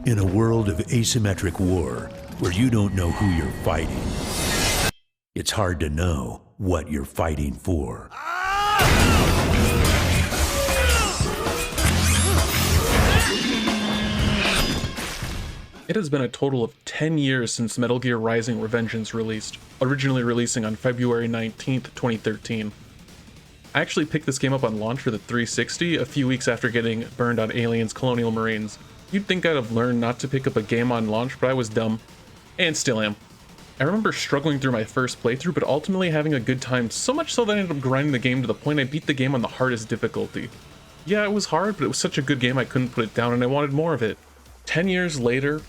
In a world of asymmetric war, where you don't know who you're fighting, it's hard to know what you're fighting for. It has been a total of 10 years since Metal Gear Rising: Revengeance released, originally releasing on February 19th, 2013. I actually picked this game up on launch for the 360 a few weeks after getting burned on Aliens Colonial Marines. You'd think I'd have learned not to pick up a game on launch, but I was dumb. And still am. I remember struggling through my first playthrough, but ultimately having a good time, so much so that I ended up grinding the game to the point I beat the game on the hardest difficulty. Yeah, it was hard, but it was such a good game I couldn't put it down and I wanted more of it. 10 years later,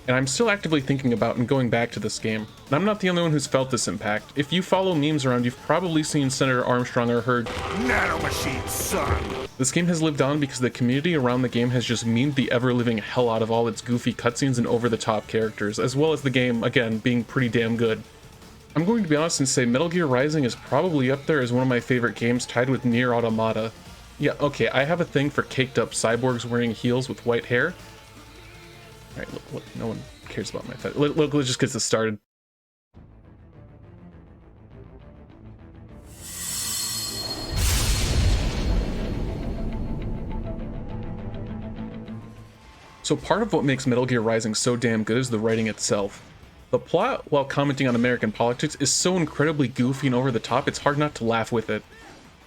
and I'm still actively thinking about and going back to this game. And I'm not the only one who's felt this impact. If you follow memes around, you've probably seen Senator Armstrong or heard Nanomachine, son! This game has lived on because the community around the game has just memed the ever-living hell out of all its goofy cutscenes and over-the-top characters, as well as the game, again, being pretty damn good. I'm going to be honest and say Metal Gear Rising is probably up there as one of my favorite games, tied with Nier Automata. Yeah, okay, I have a thing for caked-up cyborgs wearing heels with white hair. Alright, look, no one cares about my fetish. Let's just get this started. So part of what makes Metal Gear Rising so damn good is the writing itself. The plot, while commenting on American politics, is so incredibly goofy and over the top, it's hard not to laugh with it.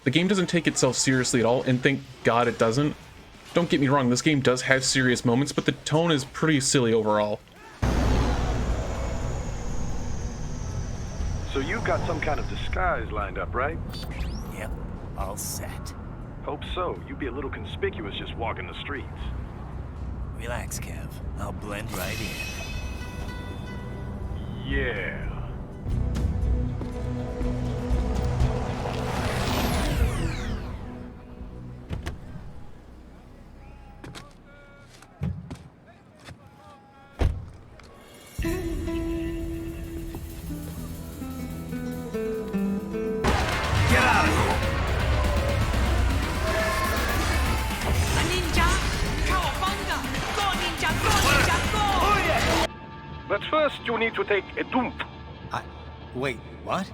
The game doesn't take itself seriously at all, and thank God it doesn't. Don't get me wrong, this game does have serious moments, but the tone is pretty silly overall. So you've got some kind of disguise lined up, right? Yep, all set. Hope so. You'd be a little conspicuous just walking the streets. Relax, Kev. I'll blend right in. Yeah. But first, you need to take a dump. Wait, what?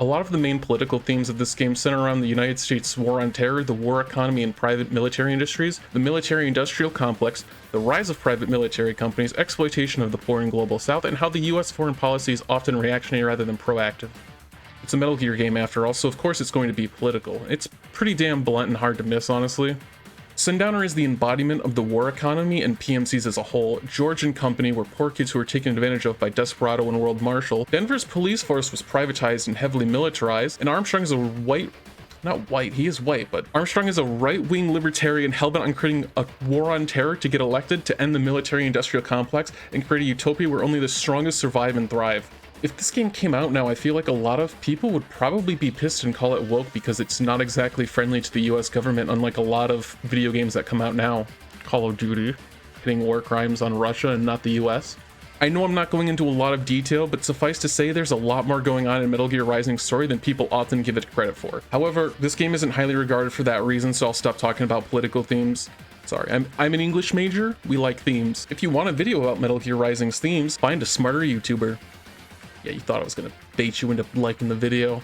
A lot of the main political themes of this game center around the United States' war on terror, the war economy and private military industries, the military-industrial complex, the rise of private military companies, exploitation of the poor in Global South, and how the US foreign policy is often reactionary rather than proactive. It's a Metal Gear game after all, so of course it's going to be political. It's pretty damn blunt and hard to miss, honestly. Sundowner is the embodiment of the war economy and PMCs as a whole. George and company were poor kids who were taken advantage of by Desperado and World Marshal. Denver's police force was privatized and heavily militarized, and Armstrong is a he is white, but Armstrong is a right-wing libertarian hellbent on creating a war on terror to get elected to end the military-industrial complex and create a utopia where only the strongest survive and thrive. If this game came out now, I feel like a lot of people would probably be pissed and call it woke because it's not exactly friendly to the US government, unlike a lot of video games that come out now. Call of Duty, hitting war crimes on Russia and not the US. I know I'm not going into a lot of detail, but suffice to say there's a lot more going on in Metal Gear Rising's story than people often give it credit for. However, this game isn't highly regarded for that reason, so I'll stop talking about political themes. Sorry, I'm an English major, we like themes. If you want a video about Metal Gear Rising's themes, find a smarter YouTuber. Yeah, you thought I was gonna bait you into liking the video.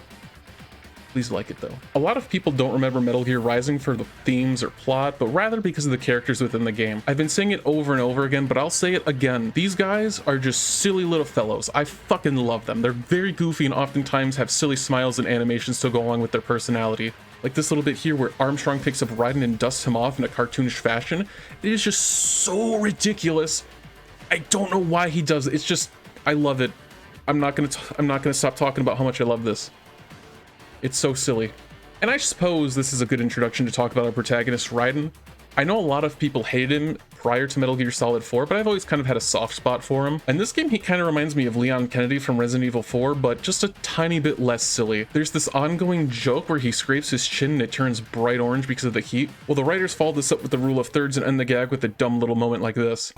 Please like it though. A lot of people don't remember Metal Gear Rising for the themes or plot, but rather because of the characters within the game. I've been saying it over and over again, but I'll say it again. These guys are just silly little fellows. I fucking love them. They're very goofy and oftentimes have silly smiles and animations to go along with their personality. Like this little bit here where Armstrong picks up Raiden and dusts him off in a cartoonish fashion. It is just so ridiculous. I don't know why he does it. It's just, I love it. I'm not gonna stop talking about how much I love this. It's so silly. And I suppose this is a good introduction to talk about our protagonist, Raiden. I know a lot of people hated him prior to Metal Gear Solid 4, but I've always kind of had a soft spot for him. And this game, he kind of reminds me of Leon Kennedy from Resident Evil 4, but just a tiny bit less silly. There's this ongoing joke where he scrapes his chin and it turns bright orange because of the heat. Well, the writers followed this up with the rule of thirds and end the gag with a dumb little moment like this.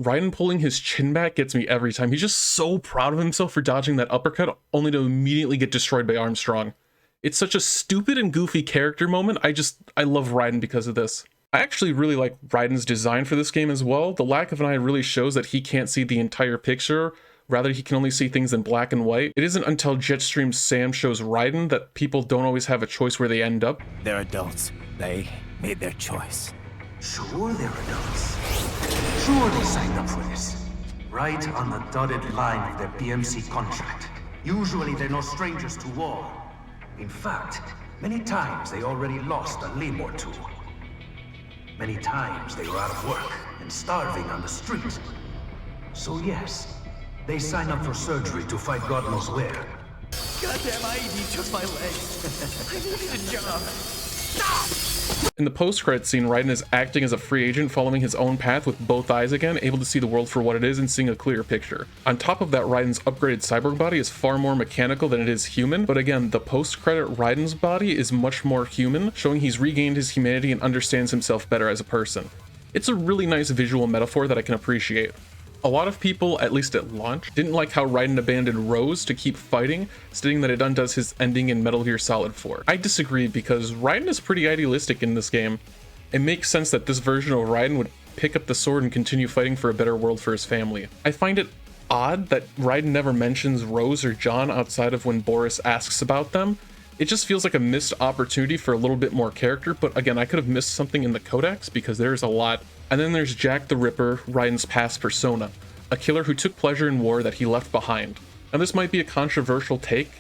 Raiden pulling his chin back gets me every time. He's just so proud of himself for dodging that uppercut, only to immediately get destroyed by Armstrong. It's such a stupid and goofy character moment. I love Raiden because of this. I actually really like Raiden's design for this game as well. The lack of an eye really shows that he can't see the entire picture. Rather, he can only see things in black and white. It isn't until Jetstream's Sam shows Raiden that people don't always have a choice where they end up. They're adults. They made their choice. Sure they're adults. Sure they signed up for this. Right on the dotted line of their BMC contract. Usually they're no strangers to war. In fact, many times they already lost a limb or two. Many times they were out of work and starving on the street. So yes, they sign up for surgery to fight God knows where. Goddamn IED took my legs. I needed a job. Stop! In the post-credits scene, Raiden is acting as a free agent, following his own path with both eyes again, able to see the world for what it is and seeing a clear picture. On top of that, Raiden's upgraded cyborg body is far more mechanical than it is human, but again, the post-credit Raiden's body is much more human, showing he's regained his humanity and understands himself better as a person. It's a really nice visual metaphor that I can appreciate. A lot of people, at least at launch, didn't like how Raiden abandoned Rose to keep fighting, stating that it undoes his ending in Metal Gear Solid 4. I disagree because Raiden is pretty idealistic in this game. It makes sense that this version of Raiden would pick up the sword and continue fighting for a better world for his family. I find it odd that Raiden never mentions Rose or John outside of when Boris asks about them. It just feels like a missed opportunity for a little bit more character, but again, I could have missed something in the codex because there's a lot. And then there's Jack the Ripper, Raiden's past persona, a killer who took pleasure in war that he left behind. Now this might be a controversial take,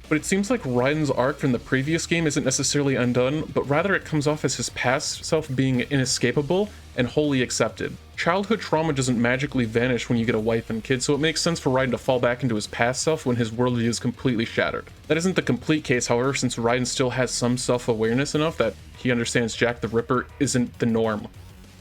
but it seems like Raiden's arc from the previous game isn't necessarily undone, but rather it comes off as his past self being inescapable and wholly accepted. Childhood trauma doesn't magically vanish when you get a wife and kids, so it makes sense for Raiden to fall back into his past self when his worldview is completely shattered. That isn't the complete case, however, since Raiden still has some self-awareness enough that he understands Jack the Ripper isn't the norm.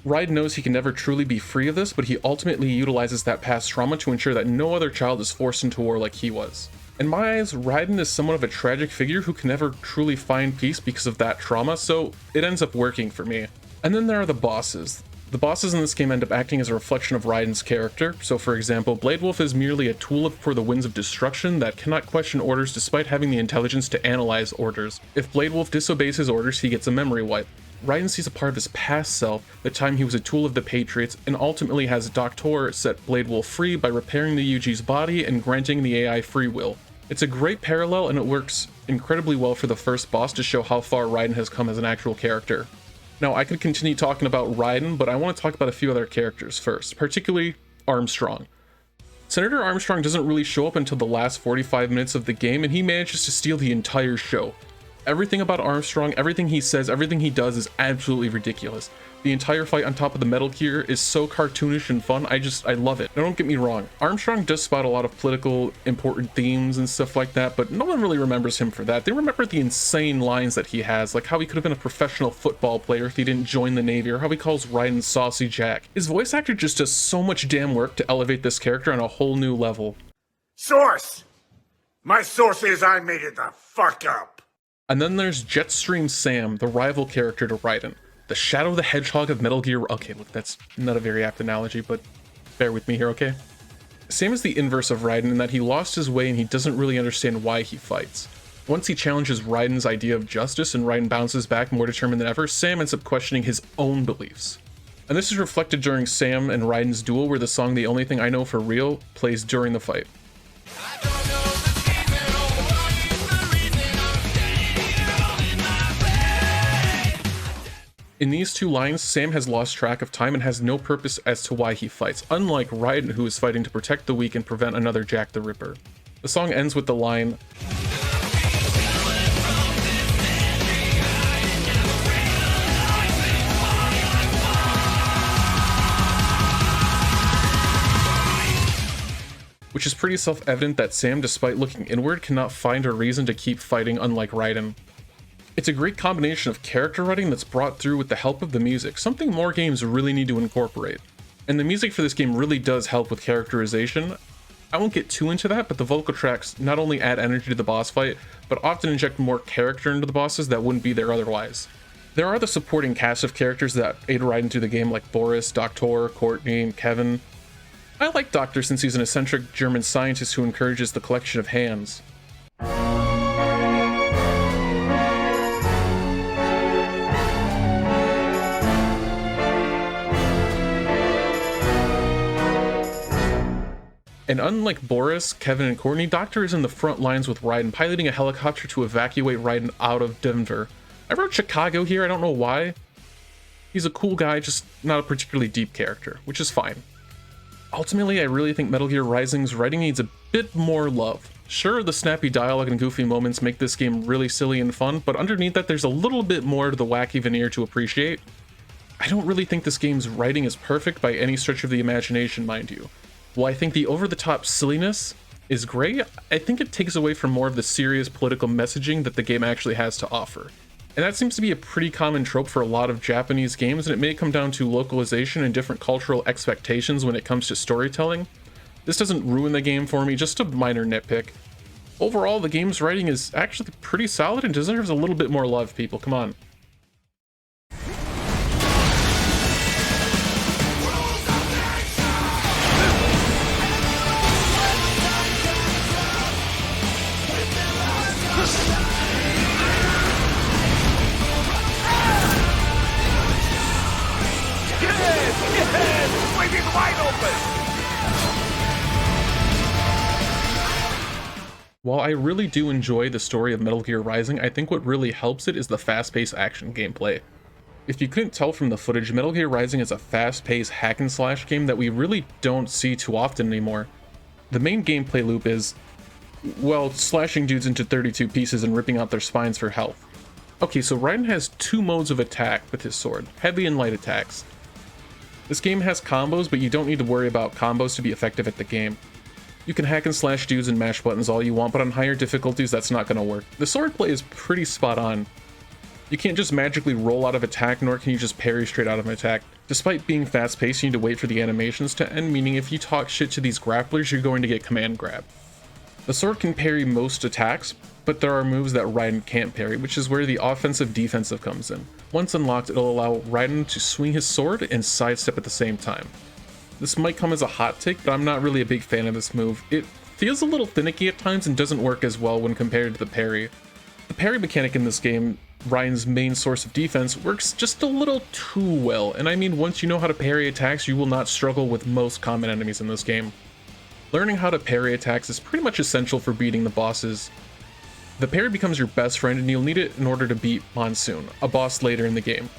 Raiden knows he can never truly be free of this, but he ultimately utilizes that past trauma to ensure that no other child is forced into war like he was. In my eyes, Raiden is somewhat of a tragic figure who can never truly find peace because of that trauma, so it ends up working for me. And then there are the bosses. The bosses in this game end up acting as a reflection of Raiden's character. So for example, Blade Wolf is merely a tool for the winds of destruction that cannot question orders despite having the intelligence to analyze orders. If Blade Wolf disobeys his orders, he gets a memory wipe. Raiden sees a part of his past self, the time he was a tool of the Patriots, and ultimately has Doctor set Blade Wolf free by repairing the UG's body and granting the AI free will. It's a great parallel, and it works incredibly well for the first boss to show how far Raiden has come as an actual character. Now, I could continue talking about Raiden, but I want to talk about a few other characters first, particularly Armstrong. Senator Armstrong doesn't really show up until the last 45 minutes of the game, and he manages to steal the entire show. Everything about Armstrong, everything he says, everything he does is absolutely ridiculous. The entire fight on top of the Metal Gear is so cartoonish and fun, I love it. Now don't get me wrong, Armstrong does spot a lot of political important themes and stuff like that, but no one really remembers him for that. They remember the insane lines that he has, like how he could have been a professional football player if he didn't join the Navy, or how he calls Raiden Saucy Jack. His voice actor just does so much damn work to elevate this character on a whole new level. Source! My source is I made it the fuck up! And then there's Jetstream Sam, the rival character to Raiden. The Shadow the Hedgehog of Metal Gear. Okay, look, that's not a very apt analogy, but bear with me here, okay? Sam is the inverse of Raiden in that he lost his way and he doesn't really understand why he fights. Once he challenges Raiden's idea of justice and Raiden bounces back more determined than ever, Sam ends up questioning his own beliefs. And this is reflected during Sam and Raiden's duel, where the song The Only Thing I Know for Real plays during the fight. In these two lines, Sam has lost track of time and has no purpose as to why he fights, unlike Raiden, who is fighting to protect the weak and prevent another Jack the Ripper. The song ends with the line, which is pretty self-evident that Sam, despite looking inward, cannot find a reason to keep fighting, unlike Raiden. It's a great combination of character writing that's brought through with the help of the music, something more games really need to incorporate. And the music for this game really does help with characterization. I won't get too into that, but the vocal tracks not only add energy to the boss fight, but often inject more character into the bosses that wouldn't be there otherwise. There are the supporting cast of characters that aid Raiden through the game, like Boris, Doctor, Courtney, and Kevin. I like Doctor since he's an eccentric German scientist who encourages the collection of hands. And unlike Boris, Kevin, and Courtney, Doctor is in the front lines with Raiden, piloting a helicopter to evacuate Raiden out of Denver. I wrote Chicago here, I don't know why. He's a cool guy, just not a particularly deep character, which is fine. Ultimately, I really think Metal Gear Rising's writing needs a bit more love. Sure, the snappy dialogue and goofy moments make this game really silly and fun, but underneath that there's a little bit more to the wacky veneer to appreciate. I don't really think this game's writing is perfect by any stretch of the imagination, mind you. While I think the over-the-top silliness is great, I think it takes away from more of the serious political messaging that the game actually has to offer. And that seems to be a pretty common trope for a lot of Japanese games, and it may come down to localization and different cultural expectations when it comes to storytelling. This doesn't ruin the game for me, just a minor nitpick. Overall, the game's writing is actually pretty solid and deserves a little bit more love, people. Come on. While I really do enjoy the story of Metal Gear Rising, I think what really helps it is the fast-paced action gameplay. If you couldn't tell from the footage, Metal Gear Rising is a fast-paced hack-and-slash game that we really don't see too often anymore. The main gameplay loop is, well, slashing dudes into 32 pieces and ripping out their spines for health. Okay, so Raiden has two modes of attack with his sword, heavy and light attacks. This game has combos, but you don't need to worry about combos to be effective at the game. You can hack and slash dudes and mash buttons all you want, but on higher difficulties that's not going to work. The swordplay is pretty spot on. You can't just magically roll out of attack, nor can you just parry straight out of an attack. Despite being fast paced, you need to wait for the animations to end, meaning if you talk shit to these grapplers, you're going to get command grabbed. The sword can parry most attacks, but there are moves that Raiden can't parry, which is where the offensive-defensive comes in. Once unlocked, it'll allow Raiden to swing his sword and sidestep at the same time. This might come as a hot take, but I'm not really a big fan of this move. It feels a little finicky at times and doesn't work as well when compared to the parry. The parry mechanic in this game, Ryan's main source of defense, works just a little too well, and I mean once you know how to parry attacks, you will not struggle with most common enemies in this game. Learning how to parry attacks is pretty much essential for beating the bosses. The parry becomes your best friend and you'll need it in order to beat Monsoon, a boss later in the game.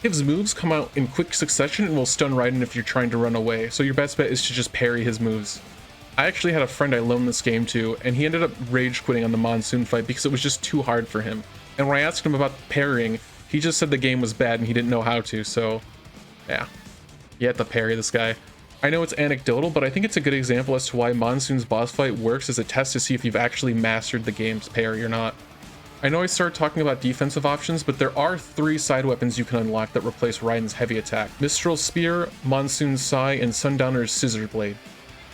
His moves come out in quick succession and will stun Raiden if you're trying to run away, so your best bet is to just parry his moves. I actually had a friend I loaned this game to, and he ended up rage quitting on the Monsoon fight because it was just too hard for him. And when I asked him about parrying, he just said the game was bad and he didn't know how to, so yeah. You have to parry this guy. I know it's anecdotal, but I think it's a good example as to why Monsoon's boss fight works as a test to see if you've actually mastered the game's parry or not. I know I started talking about defensive options, but there are 3 side weapons you can unlock that replace Raiden's heavy attack: Mistral's Spear, Monsoon's Sai, and Sundowner's Scissor Blade.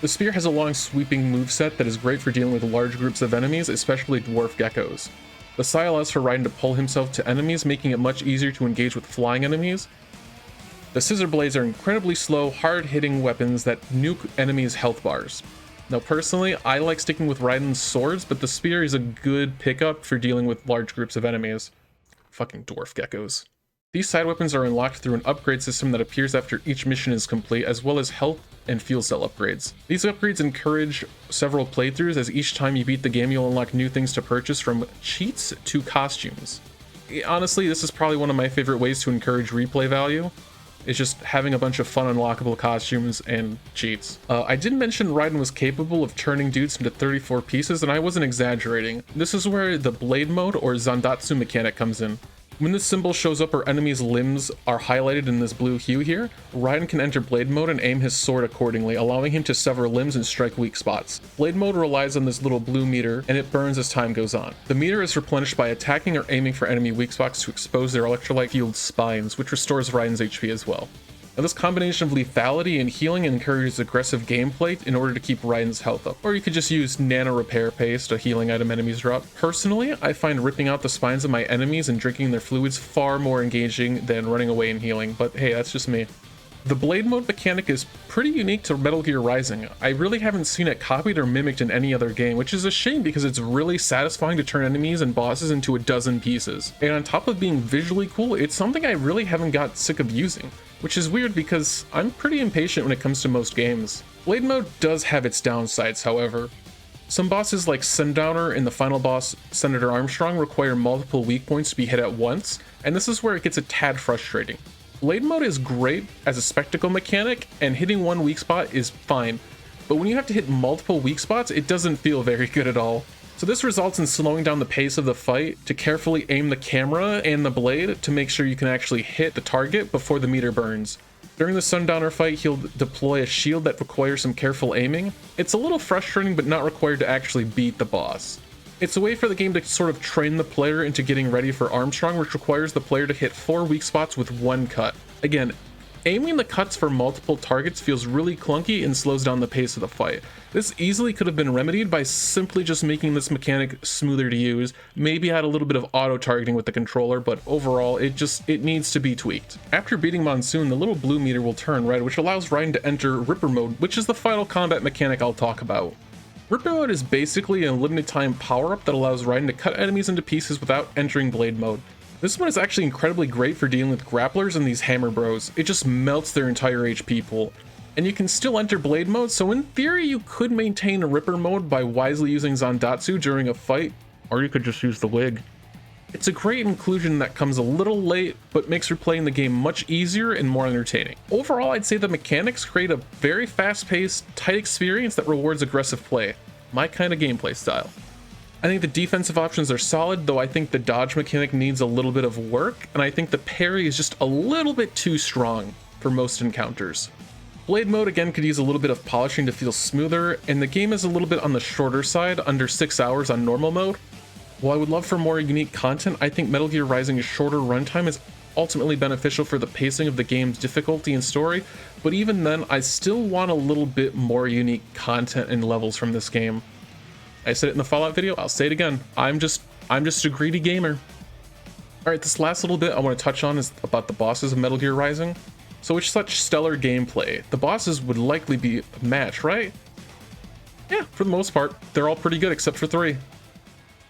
The Spear has a long sweeping moveset that is great for dealing with large groups of enemies, especially dwarf geckos. The Sai allows for Raiden to pull himself to enemies, making it much easier to engage with flying enemies. The Scissor Blades are incredibly slow, hard-hitting weapons that nuke enemies' health bars. Now personally, I like sticking with Raiden's swords, but the spear is a good pickup for dealing with large groups of enemies. Fucking dwarf geckos. These side weapons are unlocked through an upgrade system that appears after each mission is complete, as well as health and fuel cell upgrades. These upgrades encourage several playthroughs, as each time you beat the game you'll unlock new things to purchase, from cheats to costumes. Honestly, this is probably one of my favorite ways to encourage replay value. It's just having a bunch of fun unlockable costumes and cheats. I did mention Raiden was capable of turning dudes into 34 pieces, and I wasn't exaggerating. This is where the blade mode or Zandatsu mechanic comes in. When this symbol shows up or enemies' limbs are highlighted in this blue hue here, Raiden can enter blade mode and aim his sword accordingly, allowing him to sever limbs and strike weak spots. Blade mode relies on this little blue meter, and it burns as time goes on. The meter is replenished by attacking or aiming for enemy weak spots to expose their electrolyte fueled spines, which restores Raiden's HP as well. Now, this combination of lethality and healing encourages aggressive gameplay in order to keep Raiden's health up, or you could just use nano repair paste, a healing item enemies drop. Personally, I find ripping out the spines of my enemies and drinking their fluids far more engaging than running away and healing, but hey, that's just me. The blade mode mechanic is pretty unique to Metal Gear Rising. I really haven't seen it copied or mimicked in any other game, which is a shame because it's really satisfying to turn enemies and bosses into a dozen pieces. And on top of being visually cool, it's something I really haven't got sick of using, which is weird because I'm pretty impatient when it comes to most games. Blade mode does have its downsides, however. Some bosses like Sundowner and the final boss, Senator Armstrong, require multiple weak points to be hit at once, and this is where it gets a tad frustrating. Blade mode is great as a spectacle mechanic, and hitting one weak spot is fine, but when you have to hit multiple weak spots, it doesn't feel very good at all. So this results in slowing down the pace of the fight to carefully aim the camera and the blade to make sure you can actually hit the target before the meter burns. During the Sundowner fight, he'll deploy a shield that requires some careful aiming. It's a little frustrating, but not required to actually beat the boss. It's a way for the game to sort of train the player into getting ready for Armstrong, which requires the player to hit 4 weak spots with 1 cut. Again, aiming the cuts for multiple targets feels really clunky and slows down the pace of the fight. This easily could have been remedied by simply just making this mechanic smoother to use, maybe add a little bit of auto-targeting with the controller, but overall it needs to be tweaked. After beating Monsoon, the little blue meter will turn red, which allows Raiden to enter Ripper mode, which is the final combat mechanic I'll talk about. Ripper mode is basically a limited time power-up that allows Raiden to cut enemies into pieces without entering blade mode. This one is actually incredibly great for dealing with grapplers and these hammer bros. It just melts their entire HP pool. And you can still enter blade mode, so in theory you could maintain a Ripper mode by wisely using Zandatsu during a fight, or you could just use the wig. It's a great inclusion that comes a little late, but makes replaying the game much easier and more entertaining. Overall, I'd say the mechanics create a very fast-paced, tight experience that rewards aggressive play. My kind of gameplay style. I think the defensive options are solid, though I think the dodge mechanic needs a little bit of work, and I think the parry is just a little bit too strong for most encounters. Blade mode again could use a little bit of polishing to feel smoother, and the game is a little bit on the shorter side, under 6 hours on normal mode. While I would love for more unique content, I think Metal Gear Rising's shorter runtime is ultimately beneficial for the pacing of the game's difficulty and story, but even then, I still want a little bit more unique content and levels from this game. I said it in the Fallout video, I'll say it again, I'm just a greedy gamer. Alright, this last little bit I want to touch on is about the bosses of Metal Gear Rising. So with such stellar gameplay, the bosses would likely be a match, right? Yeah, for the most part, they're all pretty good except for 3.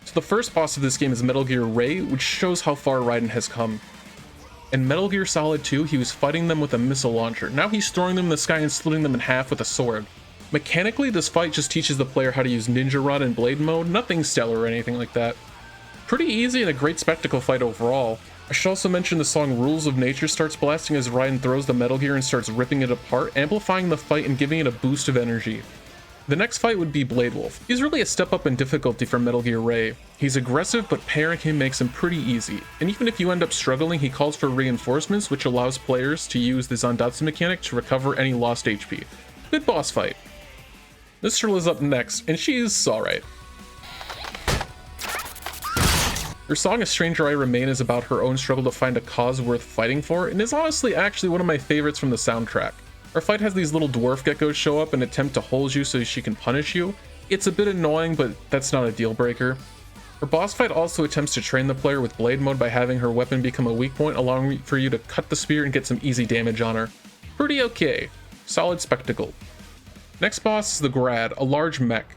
So the first boss of this game is Metal Gear Ray, which shows how far Raiden has come. In Metal Gear Solid 2, he was fighting them with a missile launcher. Now he's throwing them in the sky and splitting them in half with a sword. Mechanically, this fight just teaches the player how to use Ninja Rod in blade mode, nothing stellar or anything like that. Pretty easy and a great spectacle fight overall. I should also mention the song Rules of Nature starts blasting as Raiden throws the Metal Gear and starts ripping it apart, amplifying the fight and giving it a boost of energy. The next fight would be Blade Wolf. He's really a step up in difficulty from Metal Gear Ray. He's aggressive, but parrying him makes him pretty easy, and even if you end up struggling, he calls for reinforcements, which allows players to use the Zandatsu mechanic to recover any lost HP. Good boss fight. This girl is up next, and she's alright. Her song A Stranger I Remain is about her own struggle to find a cause worth fighting for, and is honestly actually one of my favorites from the soundtrack. Our fight has these little dwarf geckos show up and attempt to hold you so she can punish you. It's a bit annoying, but that's not a deal breaker. Her boss fight also attempts to train the player with blade mode by having her weapon become a weak point, allowing for you to cut the spear and get some easy damage on her. Pretty okay. Solid spectacle. Next boss is the Grad, a large mech.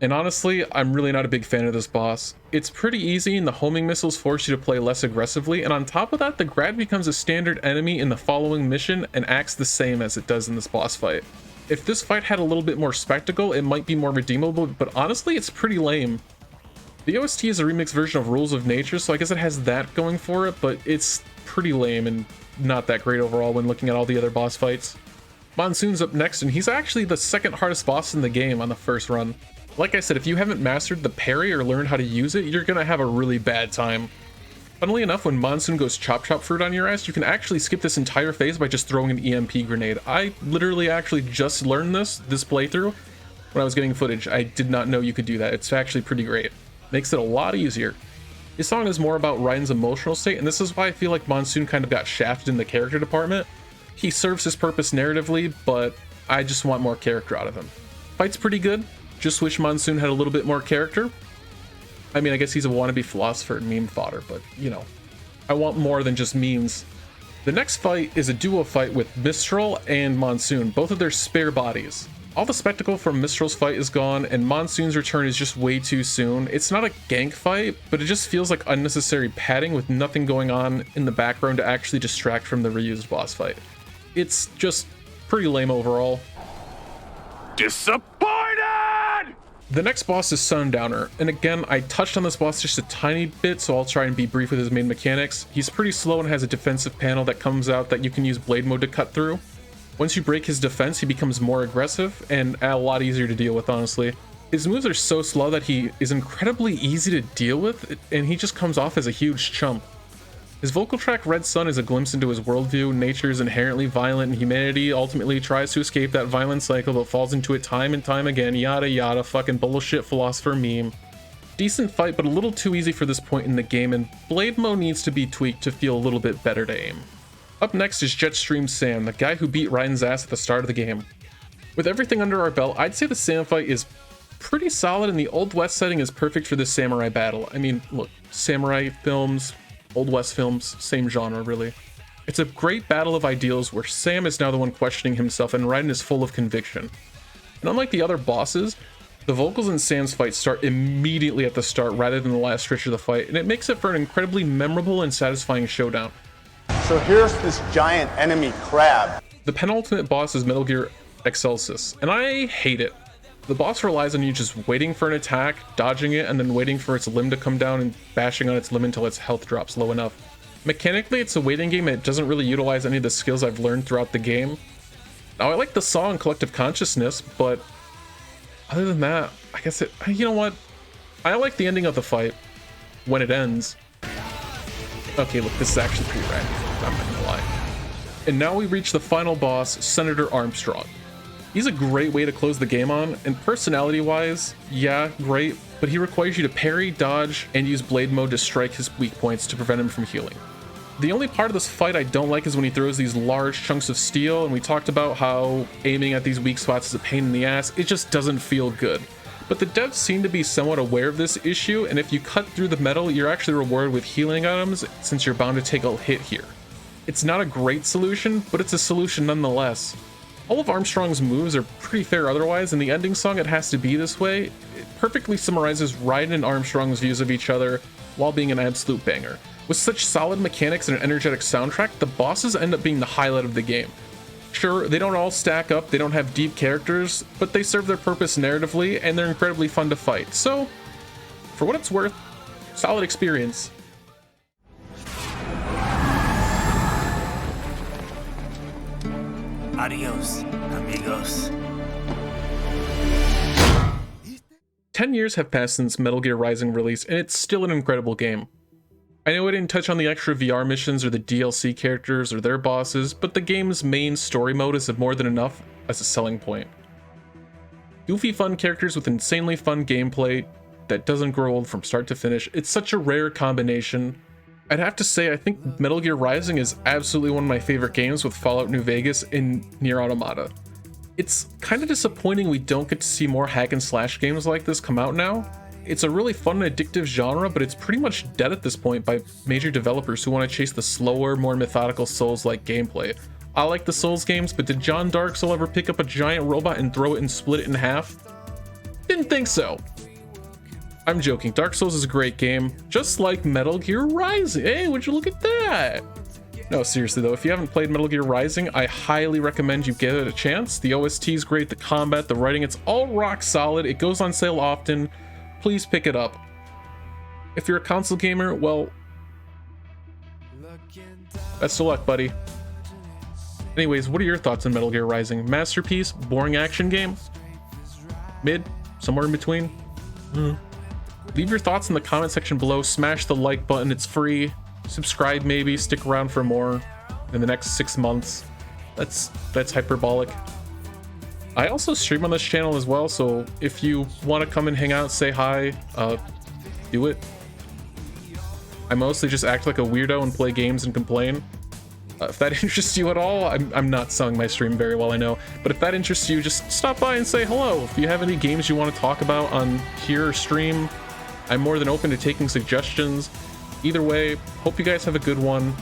And honestly, I'm really not a big fan of this boss. It's pretty easy and the homing missiles force you to play less aggressively, and on top of that, the Grad becomes a standard enemy in the following mission and acts the same as it does in this boss fight. If this fight had a little bit more spectacle, it might be more redeemable, but honestly, it's pretty lame. The OST is a remixed version of Rules of Nature, so I guess it has that going for it, but it's pretty lame and not that great overall when looking at all the other boss fights. Monsoon's up next, and he's actually the second hardest boss in the game on the first run. Like I said, if you haven't mastered the parry or learned how to use it, you're gonna have a really bad time. Funnily enough, when Monsoon goes chop chop fruit on your ass, you can actually skip this entire phase by just throwing an EMP grenade. I literally actually just learned this playthrough when I was getting footage. I did not know you could do that. It's actually pretty great. Makes it a lot easier. His song is more about Raiden's emotional state, and this is why I feel like Monsoon kind of got shafted in the character department. He serves his purpose narratively, but I just want more character out of him. Fight's pretty good. Just wish Monsoon had a little bit more character. I mean, I guess he's a wannabe philosopher and meme fodder, but you know, I want more than just memes. The next fight is a duo fight with Mistral and Monsoon, both of their spare bodies. All the spectacle from Mistral's fight is gone, and Monsoon's return is just way too soon. It's not a gank fight, but it just feels like unnecessary padding with nothing going on in the background to actually distract from the reused boss fight. It's just pretty lame overall. Disappointed! The next boss is Sundowner, and again, I touched on this boss just a tiny bit, so I'll try and be brief with his main mechanics. He's pretty slow and has a defensive panel that comes out that you can use blade mode to cut through. Once you break his defense, he becomes more aggressive and a lot easier to deal with, honestly. His moves are so slow that he is incredibly easy to deal with, and he just comes off as a huge chump. His vocal track Red Sun is a glimpse into his worldview. Nature is inherently violent, and humanity ultimately tries to escape that violent cycle but falls into it time and time again. Yada yada, fucking bullshit philosopher meme. Decent fight, but a little too easy for this point in the game, and blade mode needs to be tweaked to feel a little bit better to aim. Up next is Jetstream Sam, the guy who beat Raiden's ass at the start of the game. With everything under our belt, I'd say the Sam fight is pretty solid, and the Old West setting is perfect for this samurai battle. I mean, look, samurai films, Old West films, same genre really. It's a great battle of ideals where Sam is now the one questioning himself and Raiden is full of conviction. And unlike the other bosses, the vocals in Sam's fight start immediately at the start rather than the last stretch of the fight, and it makes it for an incredibly memorable and satisfying showdown. So here's this giant enemy crab. The penultimate boss is Metal Gear Excelsis, and I hate it. The boss relies on you just waiting for an attack, dodging it, and then waiting for its limb to come down and bashing on its limb until its health drops low enough. Mechanically, it's a waiting game that doesn't really utilize any of the skills I've learned throughout the game. Now, I like the song Collective Consciousness, but other than that, I guess you know what? I like the ending of the fight when it ends. Okay, look, this is actually pretty rad. I'm not gonna lie. And now we reach the final boss, Senator Armstrong. He's a great way to close the game on, and personality-wise, yeah, great, but he requires you to parry, dodge, and use blade mode to strike his weak points to prevent him from healing. The only part of this fight I don't like is when he throws these large chunks of steel, and we talked about how aiming at these weak spots is a pain in the ass. It just doesn't feel good. But the devs seem to be somewhat aware of this issue, and if you cut through the metal, you're actually rewarded with healing items since you're bound to take a hit here. It's not a great solution, but it's a solution nonetheless. All of Armstrong's moves are pretty fair otherwise, and the ending song It Has to Be This Way, it perfectly summarizes Raiden and Armstrong's views of each other while being an absolute banger. With such solid mechanics and an energetic soundtrack, the bosses end up being the highlight of the game. Sure, they don't all stack up, they don't have deep characters, but they serve their purpose narratively, and they're incredibly fun to fight. So, for what it's worth, solid experience. Adios, amigos. 10 years have passed since Metal Gear Rising release, and it's still an incredible game. I know I didn't touch on the extra VR missions or the DLC characters or their bosses, but the game's main story mode is more than enough as a selling point. Goofy fun characters with insanely fun gameplay that doesn't grow old from start to finish, it's such a rare combination. I'd have to say I think Metal Gear Rising is absolutely one of my favorite games with Fallout New Vegas and Nier Automata. It's kind of disappointing we don't get to see more hack and slash games like this come out now. It's a really fun and addictive genre, but it's pretty much dead at this point by major developers who want to chase the slower, more methodical Souls-like gameplay. I like the Souls games, but did John Dark Soul ever pick up a giant robot and throw it and split it in half? Didn't think so. I'm joking, Dark Souls is a great game, just like Metal Gear Rising. Hey, would you look at that? No, seriously though, if you haven't played Metal Gear Rising, I highly recommend you give it a chance. The OST is great, the combat, the writing, it's all rock solid. It goes on sale often. Please pick it up. If you're a console gamer, well, best of luck, buddy. Anyways, what are your thoughts on Metal Gear Rising? Masterpiece? Boring action game? Mid? Somewhere in between? Leave your thoughts in the comment section below. Smash the like button, it's free. Subscribe maybe, stick around for more in the next 6 months. That's hyperbolic. I also stream on this channel as well, so if you want to come and hang out, say hi, do it. I mostly just act like a weirdo and play games and complain. If that interests you at all, I'm not selling my stream very well, I know, but if that interests you, just stop by and say hello. If you have any games you want to talk about on here or stream, I'm more than open to taking suggestions. Either way, hope you guys have a good one.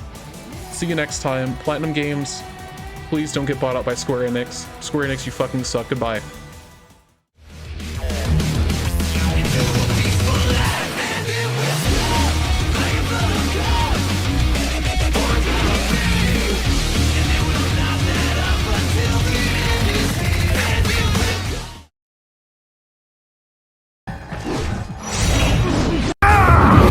see you next time. Platinum Games, please don't get bought out by Square Enix. Square Enix, you fucking suck. Goodbye.